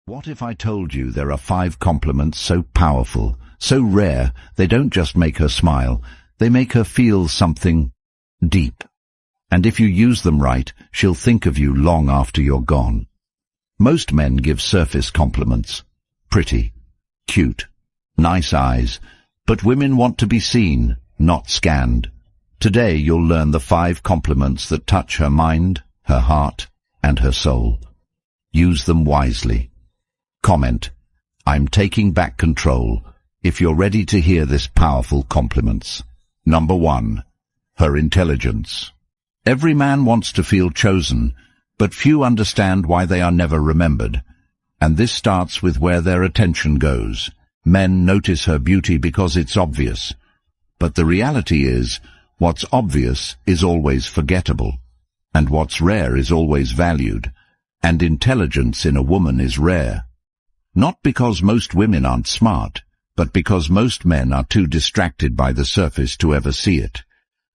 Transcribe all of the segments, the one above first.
What if I told you there are 5 compliments so powerful, so rare, they don't just make her smile, they make her feel something deep. And if you use them right, she'll think of you long after you're gone. Most men give surface compliments. Pretty, cute, nice eyes. But women want to be seen, not scanned. Today you'll learn the 5 compliments that touch her mind, her heart, and her soul. Use them wisely. Comment, "I'm taking back control," if you're ready to hear this powerful compliments. Number 1. Her intelligence. Every man wants to feel chosen, but few understand why they are never remembered. And this starts with where their attention goes. Men notice her beauty because it's obvious. But the reality is, what's obvious is always forgettable, and what's rare is always valued. And intelligence in a woman is rare. Not because most women aren't smart, but because most men are too distracted by the surface to ever see it.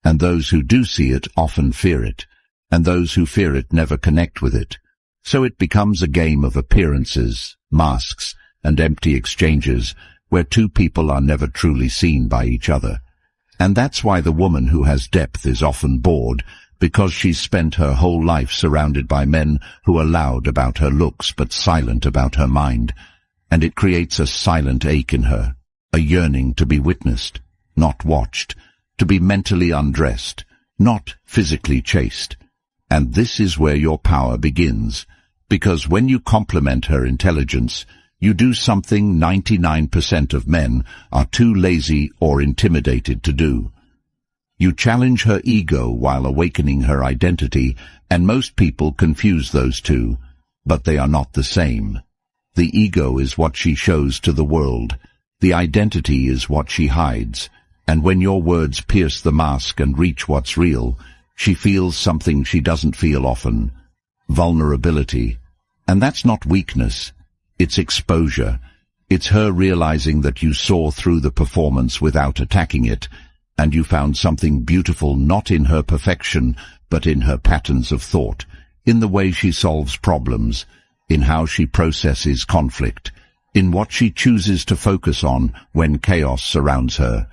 And those who do see it often fear it, and those who fear it never connect with it. So it becomes a game of appearances, masks, and empty exchanges, where two people are never truly seen by each other. And that's why the woman who has depth is often bored, because she's spent her whole life surrounded by men who are loud about her looks but silent about her mind. And it creates a silent ache in her, a yearning to be witnessed, not watched, to be mentally undressed, not physically chased. And this is where your power begins, because when you compliment her intelligence, you do something 99% of men are too lazy or intimidated to do. You challenge her ego while awakening her identity, and most people confuse those two, but they are not the same. The ego is what she shows to the world. The identity is what she hides. And when your words pierce the mask and reach what's real, she feels something she doesn't feel often. Vulnerability. And that's not weakness. It's exposure. It's her realizing that you saw through the performance without attacking it, and you found something beautiful not in her perfection, but in her patterns of thought, in the way she solves problems, in how she processes conflict, in what she chooses to focus on when chaos surrounds her.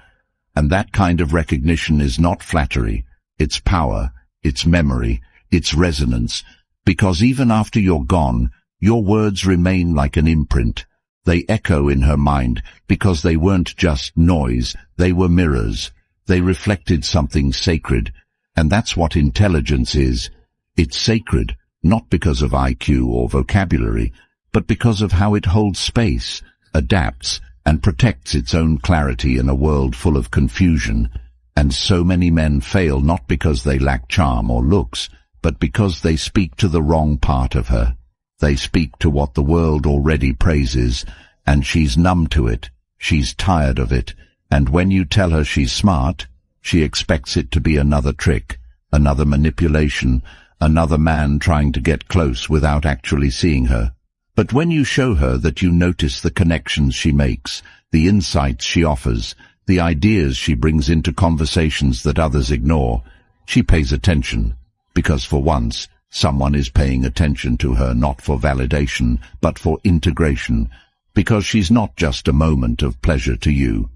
And that kind of recognition is not flattery, it's power, it's memory, it's resonance, because even after you're gone, your words remain like an imprint. They echo in her mind because they weren't just noise, they were mirrors. They reflected something sacred, and that's what intelligence is. It's sacred, not because of IQ or vocabulary, but because of how it holds space, adapts, and protects its own clarity in a world full of confusion. And so many men fail not because they lack charm or looks, but because they speak to the wrong part of her. They speak to what the world already praises, and she's numb to it, she's tired of it, and when you tell her she's smart, she expects it to be another trick, another manipulation, another man trying to get close without actually seeing her. But when you show her that you notice the connections she makes, the insights she offers, the ideas she brings into conversations that others ignore, she pays attention, because for once, someone is paying attention to her not for validation, but for integration, because she's not just a moment of pleasure to you.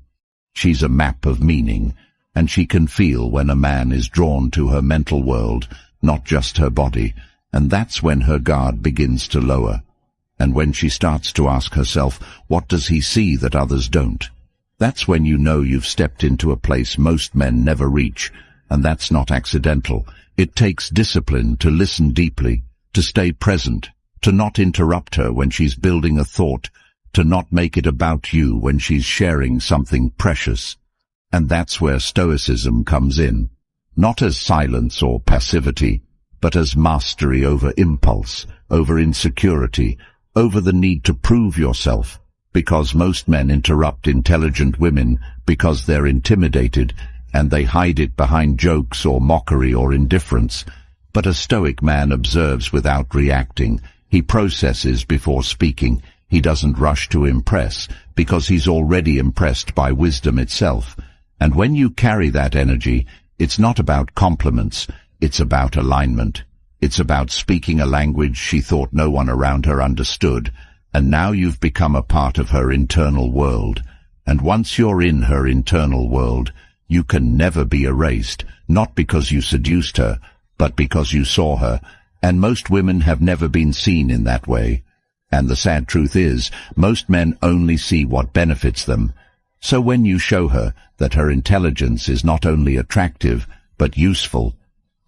She's a map of meaning, and she can feel when a man is drawn to her mental world, not just her body, and that's when her guard begins to lower. And when she starts to ask herself, what does he see that others don't? That's when you know you've stepped into a place most men never reach, and that's not accidental. It takes discipline to listen deeply, to stay present, to not interrupt her when she's building a thought, to not make it about you when she's sharing something precious. And that's where Stoicism comes in, not as silence or passivity, but as mastery over impulse, over insecurity, over the need to prove yourself, because most men interrupt intelligent women because they're intimidated, and they hide it behind jokes or mockery or indifference. But a Stoic man observes without reacting. He processes before speaking. He doesn't rush to impress, because he's already impressed by wisdom itself. And when you carry that energy, it's not about compliments, it's about alignment. It's about speaking a language she thought no one around her understood, and now you've become a part of her internal world. And once you're in her internal world, you can never be erased, not because you seduced her, but because you saw her, and most women have never been seen in that way. And the sad truth is, most men only see what benefits them. So when you show her that her intelligence is not only attractive, but useful,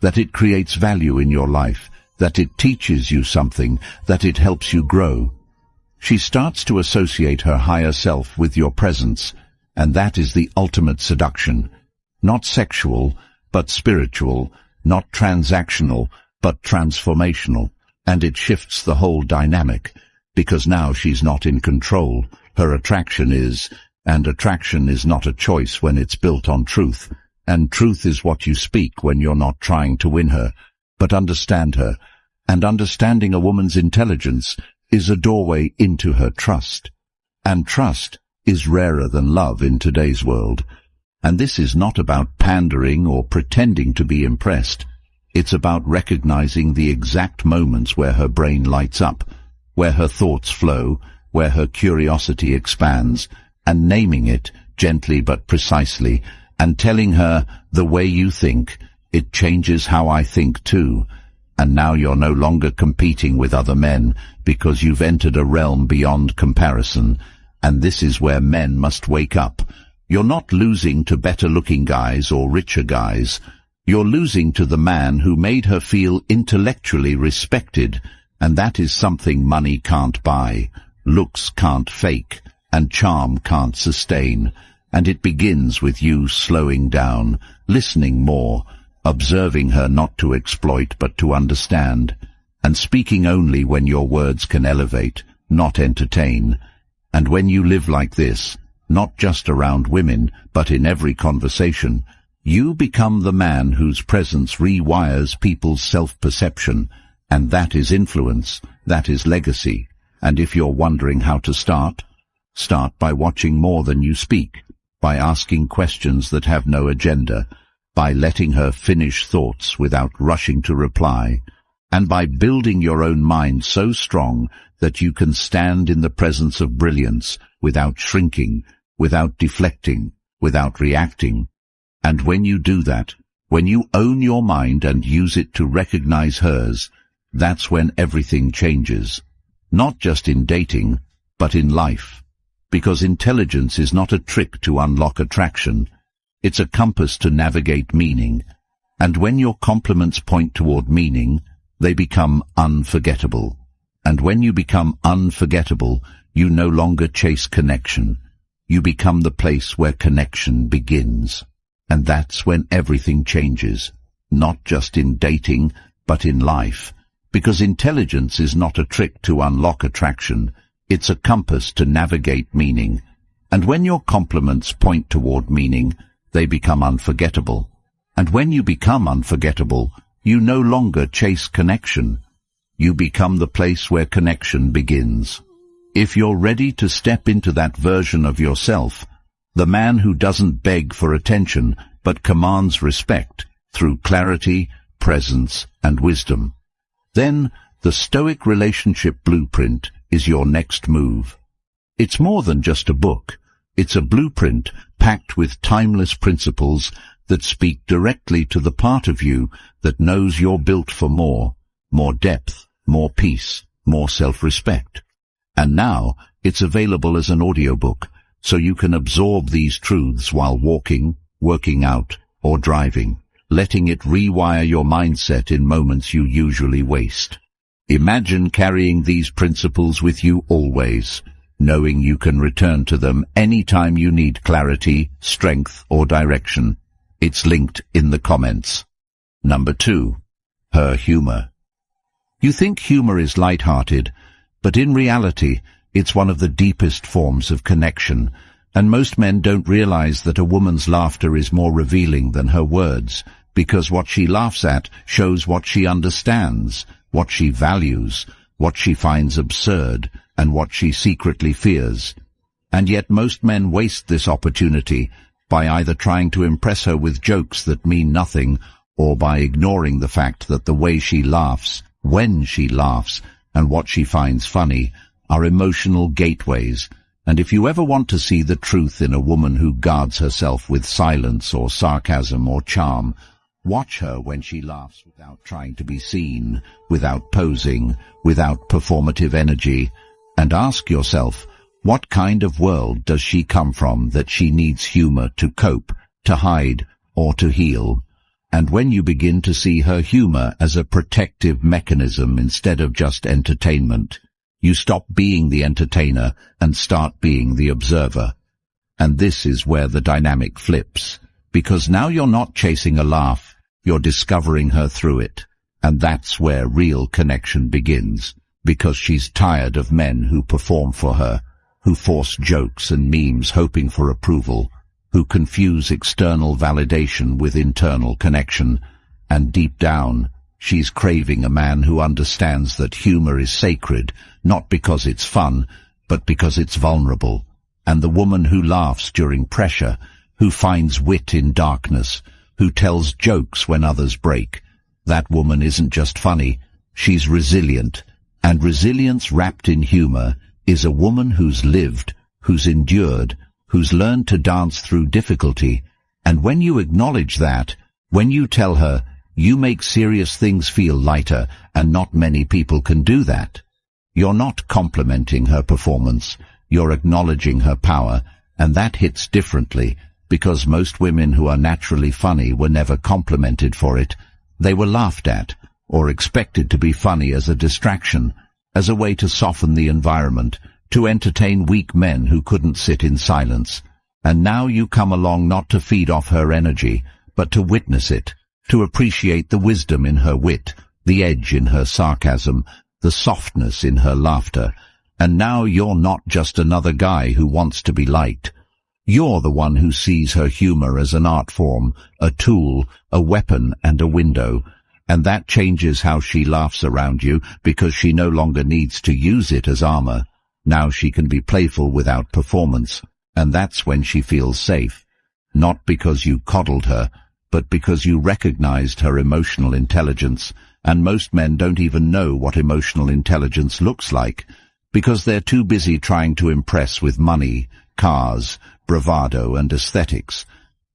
that it creates value in your life, that it teaches you something, that it helps you grow, she starts to associate her higher self with your presence, and that is the ultimate seduction. Not sexual, but spiritual, not transactional, but transformational, and it shifts the whole dynamic, because now she's not in control, her attraction is, and attraction is not a choice when it's built on truth, and truth is what you speak when you're not trying to win her, but understand her, and understanding a woman's intelligence is a doorway into her trust, and trust is rarer than love in today's world. And this is not about pandering or pretending to be impressed. It's about recognizing the exact moments where her brain lights up, where her thoughts flow, where her curiosity expands, and naming it gently but precisely, and telling her, the way you think, it changes how I think too. And now you're no longer competing with other men, because you've entered a realm beyond comparison, and this is where men must wake up. You're not losing to better-looking guys or richer guys. You're losing to the man who made her feel intellectually respected, and that is something money can't buy, looks can't fake, and charm can't sustain. And it begins with you slowing down, listening more, observing her not to exploit but to understand, and speaking only when your words can elevate, not entertain. And when you live like this, not just around women, but in every conversation, you become the man whose presence rewires people's self-perception, and that is influence, that is legacy. And if you're wondering how to start by watching more than you speak, by asking questions that have no agenda, by letting her finish thoughts without rushing to reply, and by building your own mind so strong that you can stand in the presence of brilliance without shrinking, without deflecting, without reacting. And when you do that, when you own your mind and use it to recognize hers, that's when everything changes. Not just in dating, but in life. Because intelligence is not a trick to unlock attraction. It's a compass to navigate meaning. And when your compliments point toward meaning, they become unforgettable. And when you become unforgettable, you no longer chase connection. You become the place where connection begins. And that's when everything changes. Not just in dating, but in life. Because intelligence is not a trick to unlock attraction. It's a compass to navigate meaning. And when your compliments point toward meaning, they become unforgettable. And when you become unforgettable, you no longer chase connection. You become the place where connection begins. If you're ready to step into that version of yourself, the man who doesn't beg for attention but commands respect through clarity, presence, and wisdom, then the Stoic relationship blueprint is your next move. It's more than just a book. It's a blueprint packed with timeless principles that speak directly to the part of you that knows you're built for more depth, more peace, more self-respect. And now it's available as an audiobook, so you can absorb these truths while walking, working out, or driving, letting it rewire your mindset in moments you usually waste. Imagine carrying these principles with you always, knowing you can return to them anytime you need clarity, strength, or direction. It's linked in the comments. Number 2. Her humor. You think humor is light-hearted, but in reality, it's one of the deepest forms of connection, and most men don't realize that a woman's laughter is more revealing than her words, because what she laughs at shows what she understands, what she values, what she finds absurd, and what she secretly fears. And yet most men waste this opportunity by either trying to impress her with jokes that mean nothing, or by ignoring the fact that the way she laughs, when she laughs, and what she finds funny are emotional gateways, and if you ever want to see the truth in a woman who guards herself with silence or sarcasm or charm, watch her when she laughs without trying to be seen, without posing, without performative energy, and ask yourself, what kind of world does she come from that she needs humor to cope, to hide, or to heal? And when you begin to see her humor as a protective mechanism instead of just entertainment, you stop being the entertainer and start being the observer. And this is where the dynamic flips, because now you're not chasing a laugh, you're discovering her through it. And that's where real connection begins, because she's tired of men who perform for her, who force jokes and memes hoping for approval, who confuse external validation with internal connection. And deep down, she's craving a man who understands that humor is sacred, not because it's fun, but because it's vulnerable. And the woman who laughs during pressure, who finds wit in darkness, who tells jokes when others break, that woman isn't just funny, she's resilient. And resilience wrapped in humor is a woman who's lived, who's endured, who's learned to dance through difficulty. And when you acknowledge that, when you tell her, you make serious things feel lighter, and not many people can do that, you're not complimenting her performance, you're acknowledging her power, and that hits differently, because most women who are naturally funny were never complimented for it. They were laughed at, or expected to be funny as a distraction, as a way to soften the environment, to entertain weak men who couldn't sit in silence. And now you come along not to feed off her energy, but to witness it, to appreciate the wisdom in her wit, the edge in her sarcasm, the softness in her laughter. And now you're not just another guy who wants to be liked. You're the one who sees her humor as an art form, a tool, a weapon, and a window. And that changes how she laughs around you, because she no longer needs to use it as armor. Now she can be playful without performance, and that's when she feels safe. Not because you coddled her, but because you recognized her emotional intelligence. And most men don't even know what emotional intelligence looks like, because they're too busy trying to impress with money, cars, bravado, and aesthetics.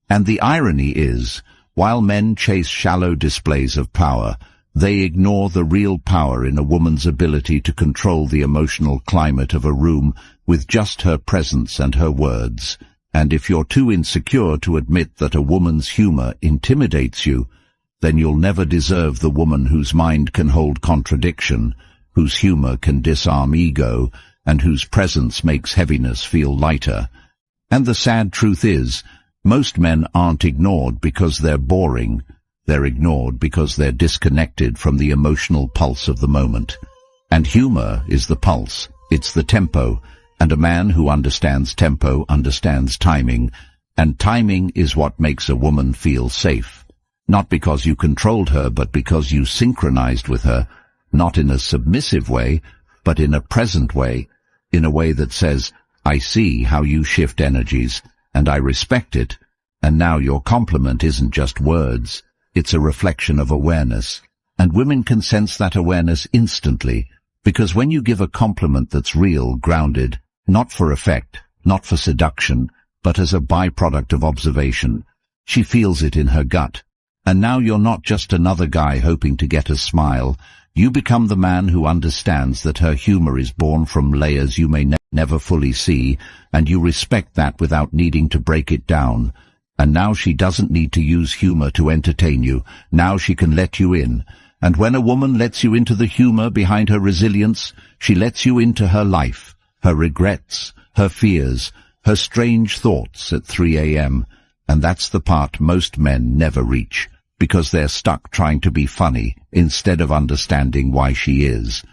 And the irony is, while men chase shallow displays of power, they ignore the real power in a woman's ability to control the emotional climate of a room with just her presence and her words. And if you're too insecure to admit that a woman's humor intimidates you, then you'll never deserve the woman whose mind can hold contradiction, whose humor can disarm ego, and whose presence makes heaviness feel lighter. And the sad truth is, most men aren't ignored because they're boring. They're ignored because they're disconnected from the emotional pulse of the moment. And humor is the pulse, it's the tempo, and a man who understands tempo understands timing, and timing is what makes a woman feel safe. Not because you controlled her, but because you synchronized with her, not in a submissive way, but in a present way, in a way that says, I see how you shift energies, and I respect it, and now your compliment isn't just words, it's a reflection of awareness. And women can sense that awareness instantly, because when you give a compliment that's real, grounded, not for effect, not for seduction, but as a byproduct of observation, she feels it in her gut. And now you're not just another guy hoping to get a smile. You become the man who understands that her humor is born from layers you may never fully see, and you respect that without needing to break it down. And now she doesn't need to use humor to entertain you. Now she can let you in. And when a woman lets you into the humor behind her resilience, she lets you into her life, her regrets, her fears, her strange thoughts at 3 a.m. And that's the part most men never reach, because they're stuck trying to be funny instead of understanding why she is.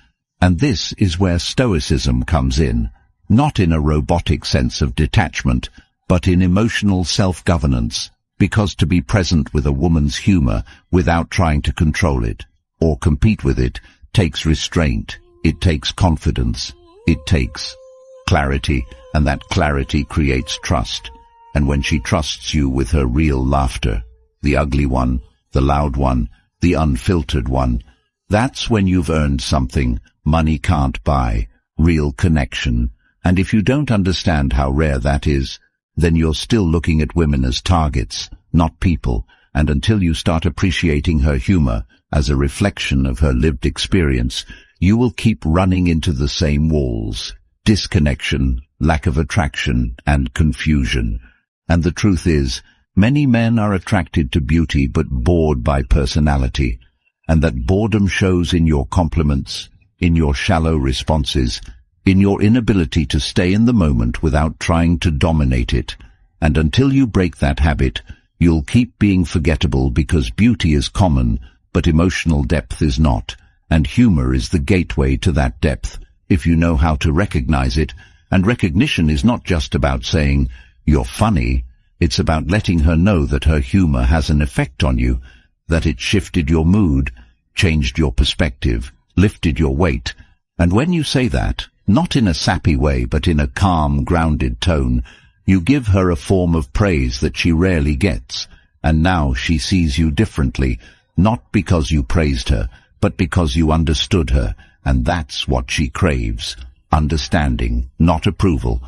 And this is where Stoicism comes in, not in a robotic sense of detachment, but in emotional self-governance, because to be present with a woman's humor without trying to control it or compete with it takes restraint, it takes confidence, it takes clarity, and that clarity creates trust. And when she trusts you with her real laughter, the ugly one, the loud one, the unfiltered one, that's when you've earned something money can't buy, real connection. And if you don't understand how rare that is, then you're still looking at women as targets, not people. And until you start appreciating her humor as a reflection of her lived experience, you will keep running into the same walls: disconnection, lack of attraction, and confusion. And the truth is, many men are attracted to beauty but bored by personality, and that boredom shows in your compliments, in your shallow responses, in your inability to stay in the moment without trying to dominate it. And until you break that habit, you'll keep being forgettable, because beauty is common, but emotional depth is not, and humor is the gateway to that depth, if you know how to recognize it. And recognition is not just about saying, "You're funny." It's about letting her know that her humor has an effect on you, that it shifted your mood, changed your perspective, lifted your weight. And when you say that, not in a sappy way but in a calm, grounded tone, you give her a form of praise that she rarely gets. And now she sees you differently, not because you praised her, but because you understood her. And that's what she craves: understanding, not approval.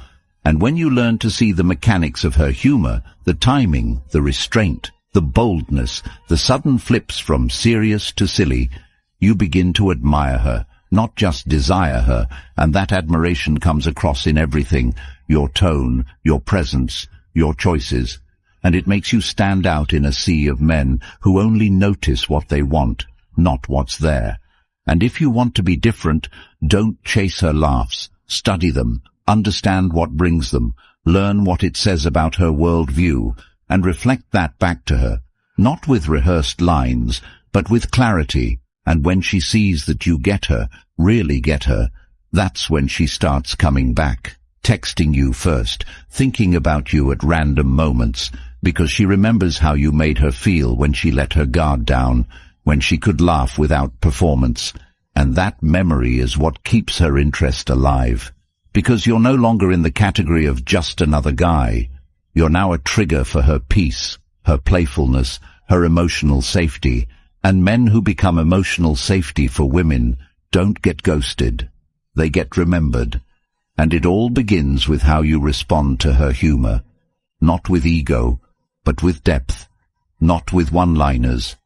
And when you learn to see the mechanics of her humor, the timing, the restraint, the boldness, the sudden flips from serious to silly, you begin to admire her, not just desire her. And that admiration comes across in everything: your tone, your presence, your choices. And it makes you stand out in a sea of men who only notice what they want, not what's there. And if you want to be different, don't chase her laughs. Study them. Understand what brings them. Learn what it says about her worldview, and reflect that back to her, not with rehearsed lines, but with clarity. And when she sees that you get her, really get her, that's when she starts coming back, texting you first, thinking about you at random moments, because she remembers how you made her feel when she let her guard down, when she could laugh without performance. And that memory is what keeps her interest alive. Because you're no longer in the category of just another guy. You're now a trigger for her peace, her playfulness, her emotional safety. And men who become emotional safety for women don't get ghosted. They get remembered. And it all begins with how you respond to her humor. Not with ego, but with depth. Not with one-liners,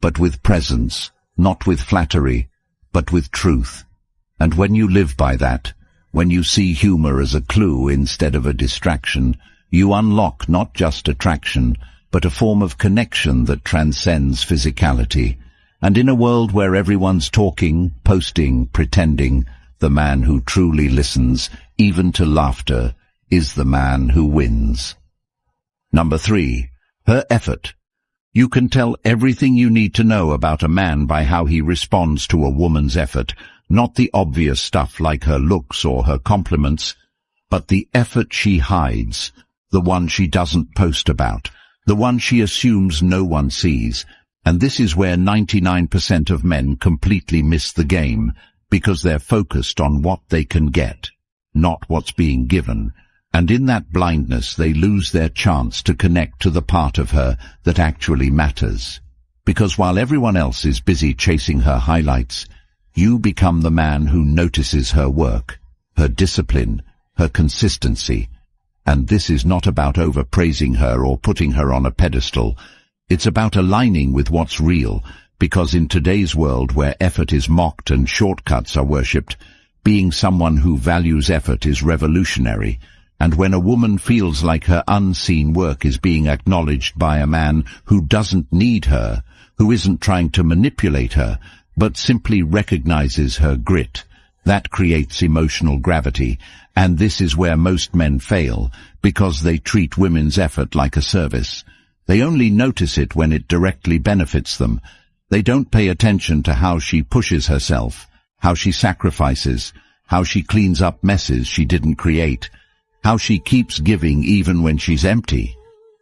but with presence. Not with flattery, but with truth. And when you live by that, when you see humor as a clue instead of a distraction, you unlock not just attraction, but a form of connection that transcends physicality. And in a world where everyone's talking, posting, pretending, the man who truly listens, even to laughter, is the man who wins. Number 3, her effort. You can tell everything you need to know about a man by how he responds to a woman's effort. Not the obvious stuff like her looks or her compliments, but the effort she hides, the one she doesn't post about, the one she assumes no one sees. And this is where 99% of men completely miss the game, because they're focused on what they can get, not what's being given. And in that blindness they lose their chance to connect to the part of her that actually matters. Because while everyone else is busy chasing her highlights, you become the man who notices her work, her discipline, her consistency. And this is not about overpraising her or putting her on a pedestal. It's about aligning with what's real, because in today's world where effort is mocked and shortcuts are worshipped, being someone who values effort is revolutionary. And when a woman feels like her unseen work is being acknowledged by a man who doesn't need her, who isn't trying to manipulate her, but simply recognizes her grit, that creates emotional gravity. And this is where most men fail, because they treat women's effort like a service. They only notice it when it directly benefits them. They don't pay attention to how she pushes herself, how she sacrifices, how she cleans up messes she didn't create, how she keeps giving even when she's empty.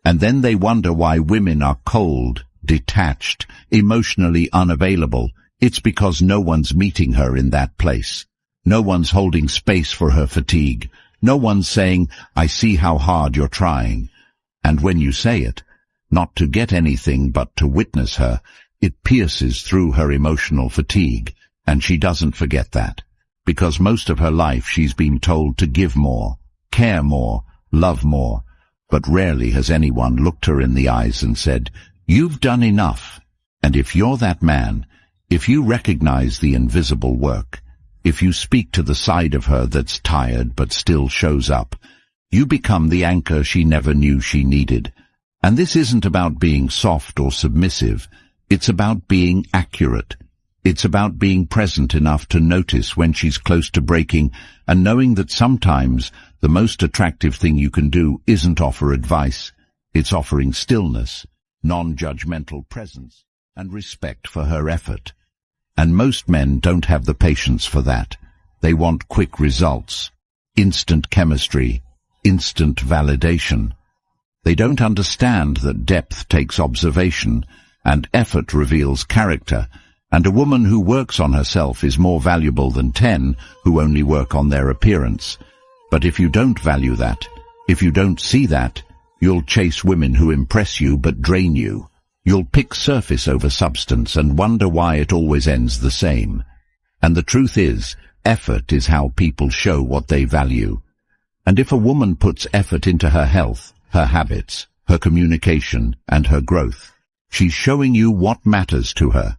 And then they wonder why women are cold, detached, emotionally unavailable. It's because no one's meeting her in that place. No one's holding space for her fatigue. No one's saying, "I see how hard you're trying." And when you say it, not to get anything but to witness her, it pierces through her emotional fatigue, and she doesn't forget that. because most of her life she's been told to give more, care more, love more, but rarely has anyone looked her in the eyes and said, "You've done enough." And if you're that man, if you recognize the invisible work, if you speak to the side of her that's tired but still shows up, you become the anchor she never knew she needed. And this isn't about being soft or submissive, it's about being accurate. It's about being present enough to notice when she's close to breaking, and knowing that sometimes the most attractive thing you can do isn't offer advice, it's offering stillness, non-judgmental presence, and respect for her effort. And most men don't have the patience for that. They want quick results, instant chemistry, instant validation. They don't understand that depth takes observation, and effort reveals character, and a woman who works on herself is more valuable than 10 who only work on their appearance. But if you don't value that, if you don't see that, you'll chase women who impress you but drain you. You'll pick surface over substance and wonder why it always ends the same. And the truth is, effort is how people show what they value. And if a woman puts effort into her health, her habits, her communication, and her growth, she's showing you what matters to her.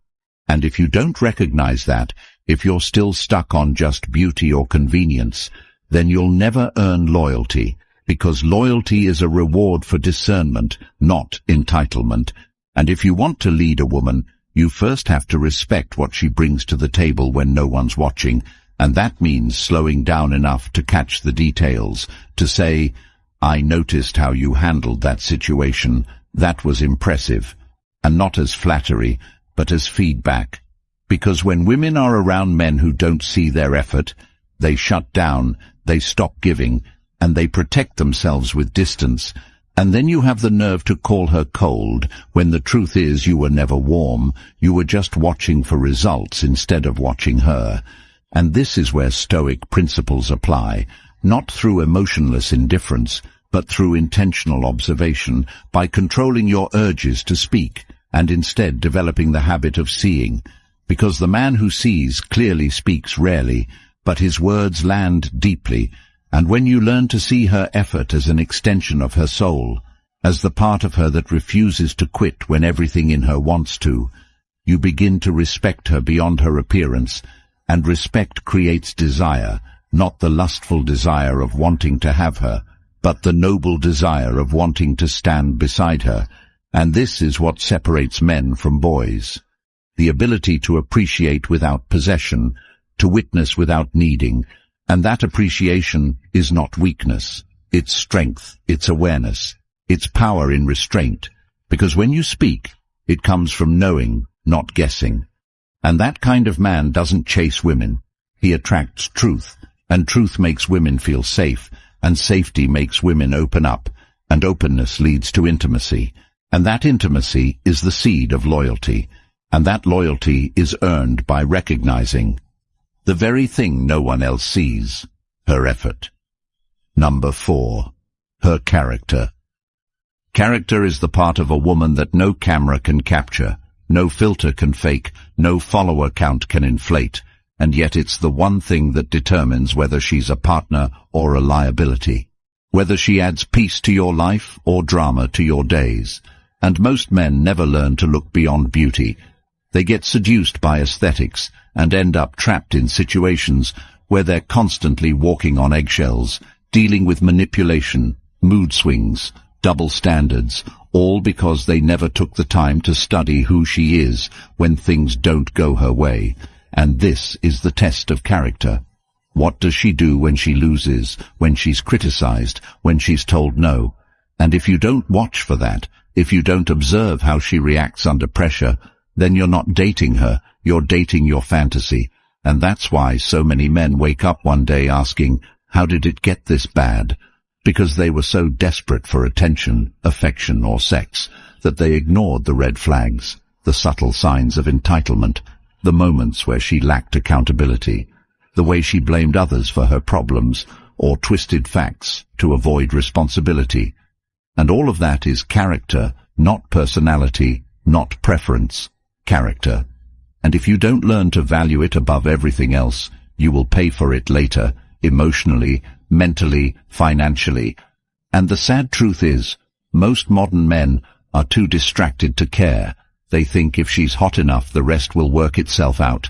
And if you don't recognize that, if you're still stuck on just beauty or convenience, then you'll never earn loyalty, because loyalty is a reward for discernment, not entitlement. And if you want to lead a woman, you first have to respect what she brings to the table when no one's watching, and that means slowing down enough to catch the details, to say, "I noticed how you handled that situation. That was impressive." And not as flattery, but as feedback. Because when women are around men who don't see their effort, they shut down, they stop giving, and they protect themselves with distance. And then you have the nerve to call her cold, when the truth is you were never warm, you were just watching for results instead of watching her. And this is where Stoic principles apply, not through emotionless indifference, but through intentional observation, by controlling your urges to speak, and instead developing the habit of seeing. Because the man who sees clearly speaks rarely, but his words land deeply, and when you learn to see her effort as an extension of her soul, as the part of her that refuses to quit when everything in her wants to, you begin to respect her beyond her appearance, and respect creates desire, not the lustful desire of wanting to have her, but the noble desire of wanting to stand beside her. And this is what separates men from boys. The ability to appreciate without possession, to witness without needing, and that appreciation is not weakness, it's strength, it's awareness, it's power in restraint, because when you speak, it comes from knowing, not guessing. And that kind of man doesn't chase women, he attracts truth, and truth makes women feel safe, and safety makes women open up, and openness leads to intimacy. And that intimacy is the seed of loyalty, and that loyalty is earned by recognizing the very thing no one else sees, her effort. Number 4. Her character. Character is the part of a woman that no camera can capture, no filter can fake, no follower count can inflate, and yet it's the one thing that determines whether she's a partner or a liability, whether she adds peace to your life or drama to your days. And most men never learn to look beyond beauty. They get seduced by aesthetics and end up trapped in situations where they're constantly walking on eggshells, dealing with manipulation, mood swings, double standards, all because they never took the time to study who she is when things don't go her way. And this is the test of character. What does she do when she loses, when she's criticized, when she's told no? And if you don't watch for that, if you don't observe how she reacts under pressure, then you're not dating her, you're dating your fantasy. And that's why so many men wake up one day asking, how did it get this bad? Because they were so desperate for attention, affection, or sex that they ignored the red flags, the subtle signs of entitlement, the moments where she lacked accountability, the way she blamed others for her problems, or twisted facts to avoid responsibility. And all of that is character, not personality, not preference, character. And if you don't learn to value it above everything else, you will pay for it later, emotionally, mentally, financially. And the sad truth is, most modern men are too distracted to care. They think if she's hot enough, the rest will work itself out.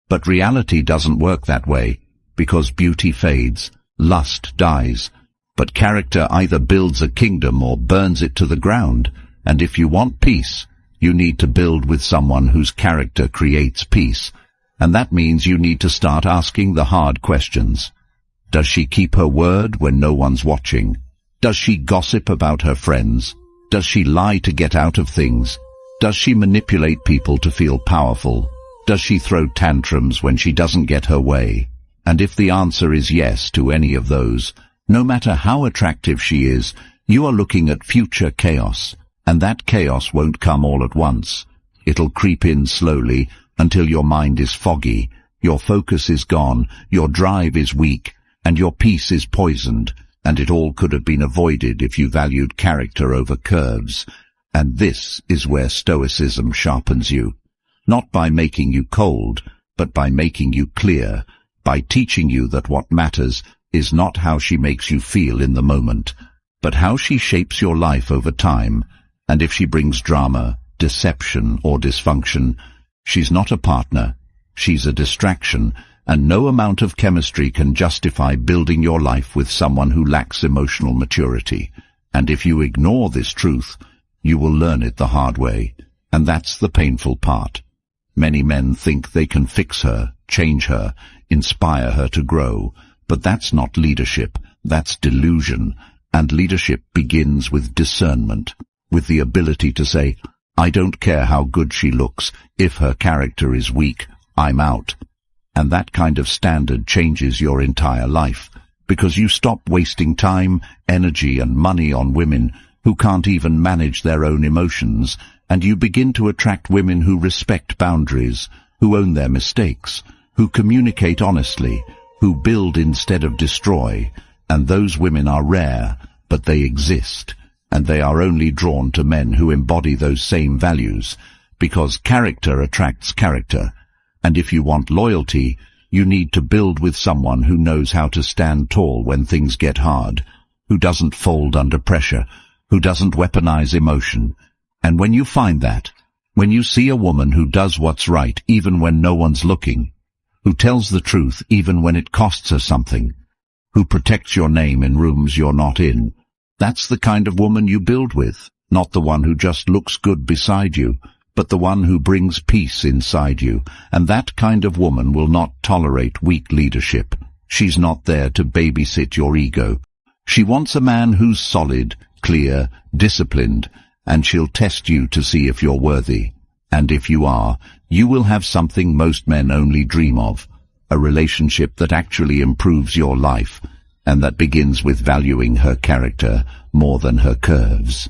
But reality doesn't work that way, because beauty fades, lust dies. But character either builds a kingdom or burns it to the ground. And if you want peace, you need to build with someone whose character creates peace. And that means you need to start asking the hard questions. Does she keep her word when no one's watching? Does she gossip about her friends? Does she lie to get out of things? Does she manipulate people to feel powerful? Does she throw tantrums when she doesn't get her way? And if the answer is yes to any of those, no matter how attractive she is, you are looking at future chaos. And that chaos won't come all at once. It'll creep in slowly until your mind is foggy, your focus is gone, your drive is weak, and your peace is poisoned, and it all could have been avoided if you valued character over curves. And this is where Stoicism sharpens you, not by making you cold, but by making you clear, by teaching you that what matters is not how she makes you feel in the moment, but how she shapes your life over time. And if she brings drama, deception, or dysfunction, she's not a partner, she's a distraction, and no amount of chemistry can justify building your life with someone who lacks emotional maturity. And if you ignore this truth, you will learn it the hard way, and that's the painful part. Many men think they can fix her, change her, inspire her to grow, but that's not leadership, that's delusion, and leadership begins with discernment, with the ability to say, I don't care how good she looks, if her character is weak, I'm out. And that kind of standard changes your entire life, because you stop wasting time, energy, and money on women who can't even manage their own emotions, and you begin to attract women who respect boundaries, who own their mistakes, who communicate honestly, who build instead of destroy. And those women are rare, but they exist, and they are only drawn to men who embody those same values, because character attracts character. And if you want loyalty, you need to build with someone who knows how to stand tall when things get hard, who doesn't fold under pressure, who doesn't weaponize emotion. And when you find that, when you see a woman who does what's right even when no one's looking, who tells the truth even when it costs her something, who protects your name in rooms you're not in, that's the kind of woman you build with, not the one who just looks good beside you, but the one who brings peace inside you. And that kind of woman will not tolerate weak leadership. She's not there to babysit your ego. She wants a man who's solid, clear, disciplined, and she'll test you to see if you're worthy. And if you are, you will have something most men only dream of, a relationship that actually improves your life, and that begins with valuing her character more than her curves.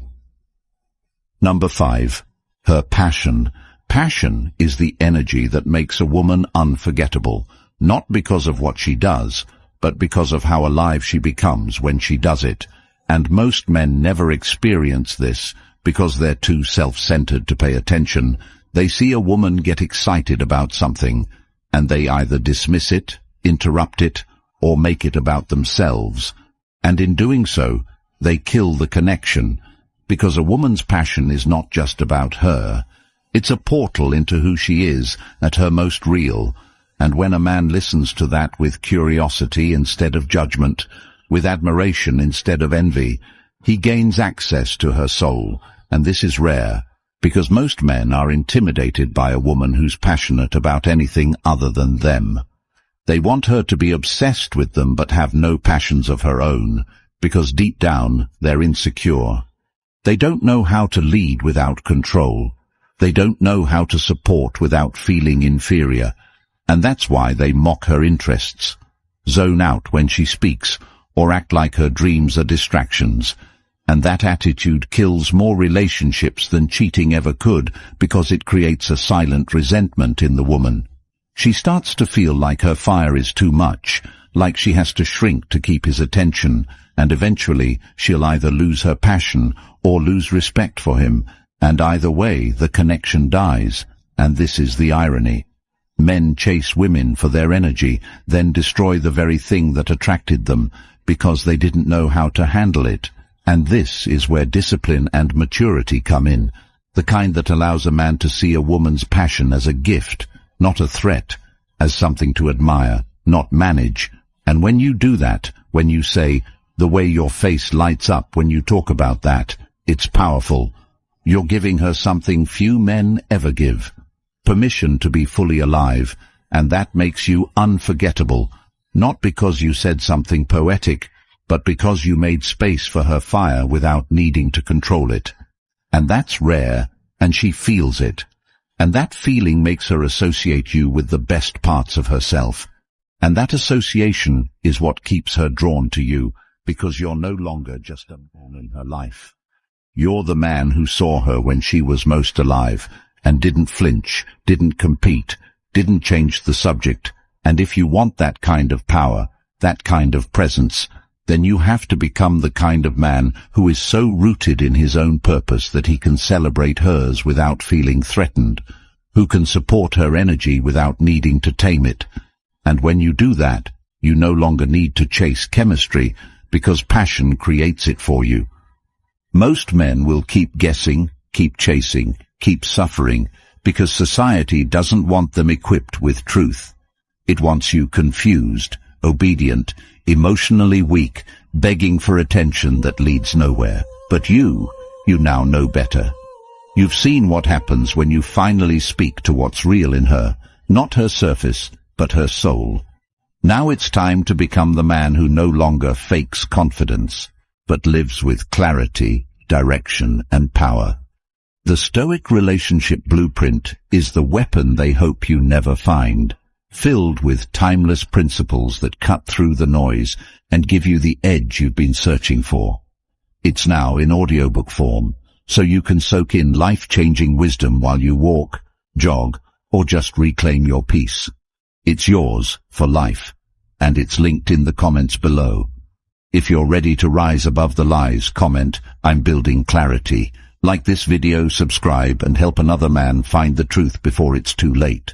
Number 5. Her passion. Passion is the energy that makes a woman unforgettable, not because of what she does, but because of how alive she becomes when she does it. And most men never experience this because they're too self-centered to pay attention. They see a woman get excited about something, and they either dismiss it, interrupt it, or make it about themselves. And in doing so, they kill the connection, because a woman's passion is not just about her. It's a portal into who she is at her most real. And when a man listens to that with curiosity instead of judgment, with admiration instead of envy, he gains access to her soul. And this is rare, because most men are intimidated by a woman who's passionate about anything other than them. They want her to be obsessed with them but have no passions of her own, because deep down they're insecure. They don't know how to lead without control. They don't know how to support without feeling inferior. And that's why they mock her interests, zone out when she speaks, or act like her dreams are distractions. And that attitude kills more relationships than cheating ever could, because it creates a silent resentment in the woman. She starts to feel like her fire is too much, like she has to shrink to keep his attention, and eventually she'll either lose her passion or lose respect for him, and either way the connection dies. And this is the irony. Men chase women for their energy, then destroy the very thing that attracted them, because they didn't know how to handle it. And this is where discipline and maturity come in, the kind that allows a man to see a woman's passion as a gift, not a threat, as something to admire, not manage. And when you do that, when you say, "The way your face lights up when you talk about that, it's powerful," you're giving her something few men ever give. Permission to be fully alive, and that makes you unforgettable, not because you said something poetic, but because you made space for her fire without needing to control it. And that's rare, and she feels it. And that feeling makes her associate you with the best parts of herself. And that association is what keeps her drawn to you, because you're no longer just a man in her life. You're the man who saw her when she was most alive, and didn't flinch, didn't compete, didn't change the subject. And if you want that kind of power, that kind of presence, then you have to become the kind of man who is so rooted in his own purpose that he can celebrate hers without feeling threatened, who can support her energy without needing to tame it. And when you do that, you no longer need to chase chemistry, because passion creates it for you. Most men will keep guessing, keep chasing, keep suffering, because society doesn't want them equipped with truth. It wants you confused, obedient, emotionally weak, begging for attention that leads nowhere. But you now know better. You've seen what happens when you finally speak to what's real in her, not her surface, but her soul. Now it's time to become the man who no longer fakes confidence, but lives with clarity, direction, and power. The Stoic relationship blueprint is the weapon they hope you never find, filled with timeless principles that cut through the noise and give you the edge you've been searching for. It's now in audiobook form, so you can soak in life-changing wisdom while you walk, jog, or just reclaim your peace. It's yours for life, and it's linked in the comments below. If you're ready to rise above the lies, comment, "I'm building clarity." Like this video, subscribe, and help another man find the truth before it's too late.